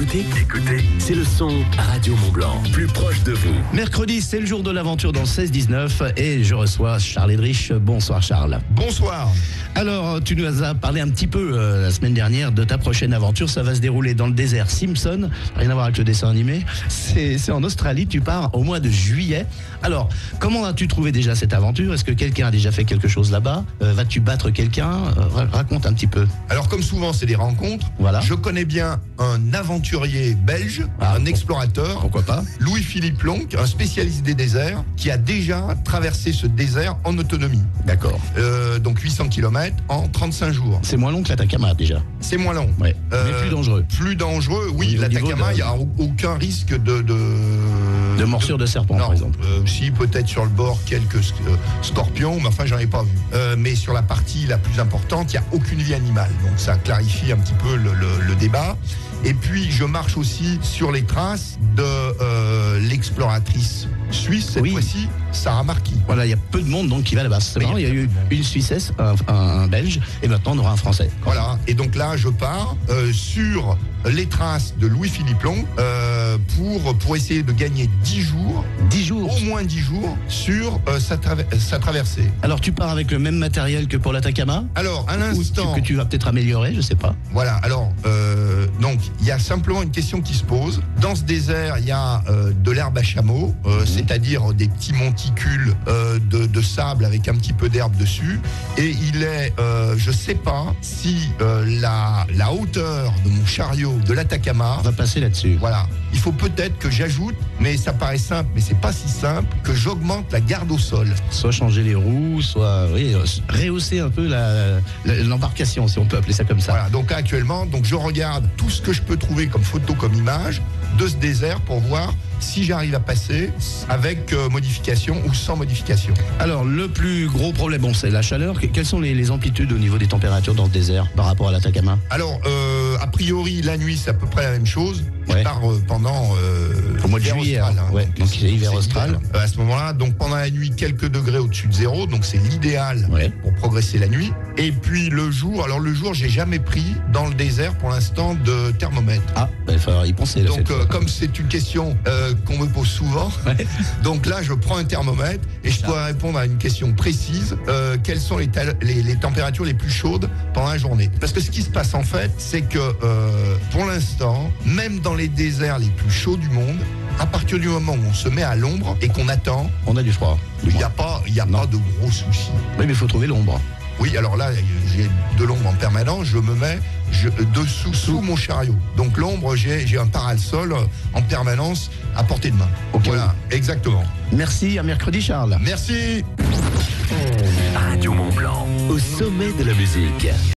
Écoutez, c'est le son Radio Mont-Blanc, plus proche de vous. Mercredi, c'est le jour de l'aventure dans le 16-19 et je reçois Charles Edrich. Bonsoir Charles. Bonsoir. Alors, tu nous as parlé un petit peu la semaine dernière de ta prochaine aventure. Ça va se dérouler dans le désert Simpson, rien à voir avec le dessin animé. C'est en Australie, tu pars au mois de juillet. Alors, comment as-tu trouvé déjà cette aventure? Est-ce que quelqu'un a déjà fait quelque chose là-bas? Vas-tu battre quelqu'un? Raconte un petit peu. Alors comme souvent c'est des rencontres, Voilà. Je connais bien un aventurier belge, un explorateur, Pourquoi pas? Louis-Philippe Lonck, un spécialiste des déserts, qui a déjà traversé ce désert en autonomie. D'accord. Donc 800 km en 35 jours. C'est moins long que l'Atacama déjà. C'est moins long. Ouais. Mais plus dangereux. Plus dangereux, oui. Au niveau L'Atacama, de- il n'y a aucun risque de morsure de serpent, non, par exemple. Si, peut-être sur le bord, quelques scorpions, mais enfin, j'en ai pas vu. Mais sur la partie la plus importante, il n'y a aucune vie animale. Donc, ça clarifie un petit peu le débat. Et puis, je marche aussi sur les traces de l'exploratrice suisse, cette Oui. fois-ci, Sarah Marquis. Voilà, il y a peu de monde donc qui va là-bas. C'est marrant, il y a eu une Suissesse, un Belge, et maintenant on aura un Français. Voilà. Et donc là, je pars sur les traces de Louis-Philippe Lonck pour essayer de gagner 10 jours, 10 jours. au moins 10 jours, sur sa traversée. Alors tu pars avec le même matériel que pour l'Atacama? Alors, à Ou l'instant... que tu vas peut-être améliorer, je sais pas. Voilà, alors, donc, il y a simplement une question qui se pose. Dans ce désert, il y a de l'herbe à chameau, c'est-à-dire des petits monticules de sable avec un petit peu d'herbe dessus. Et il est, je sais pas si la hauteur de mon chariot de l'Atacama, On va passer là-dessus. voilà, il faut peut-être que j'ajoute, mais ça paraît simple, mais c'est pas si simple, que j'augmente la garde au sol. Soit changer les roues, soit rehausser un peu l'embarcation, si on peut appeler ça comme ça. Voilà, donc actuellement, donc je regarde tout ce que je peux trouver comme photo, comme image de ce désert pour voir si j'arrive à passer avec modification ou sans modification. Alors le plus gros problème, bon, c'est la chaleur. Quelles sont les amplitudes au niveau des températures dans le désert par rapport à l'Atacama? Alors, a priori, la nuit, c'est à peu près la même chose. Je Ouais. pars pendant Au mois de l'hiver juillet, austral, hein. Ouais, donc c'est hiver austral. hiver. À ce moment-là, donc pendant la nuit, quelques degrés au-dessus de zéro, donc c'est l'idéal Ouais. pour progresser la nuit. Et puis le jour, alors le jour, j'ai jamais pris dans le désert pour l'instant de thermomètre. Ah, il va falloir y penser. Là, Donc, cette fois. comme c'est une question qu'on me pose souvent, Ouais. donc là, je prends un thermomètre et je pourrais répondre à une question précise. Quelles sont les températures les plus chaudes pendant la journée? Parce que ce qui se passe en fait, c'est que pour l'instant, même dans les déserts les plus chauds du monde, à partir du moment où on se met à l'ombre et qu'on attend, On a du froid. il n'y a pas de gros soucis. Oui, mais il faut trouver l'ombre. Oui, alors là, j'ai de l'ombre en permanence, je me mets sous mon chariot. Donc l'ombre, j'ai un parasol en permanence à portée de main. Ok. Voilà, exactement. Merci, à mercredi Charles. Merci. Radio Mont-Blanc, au sommet de la musique.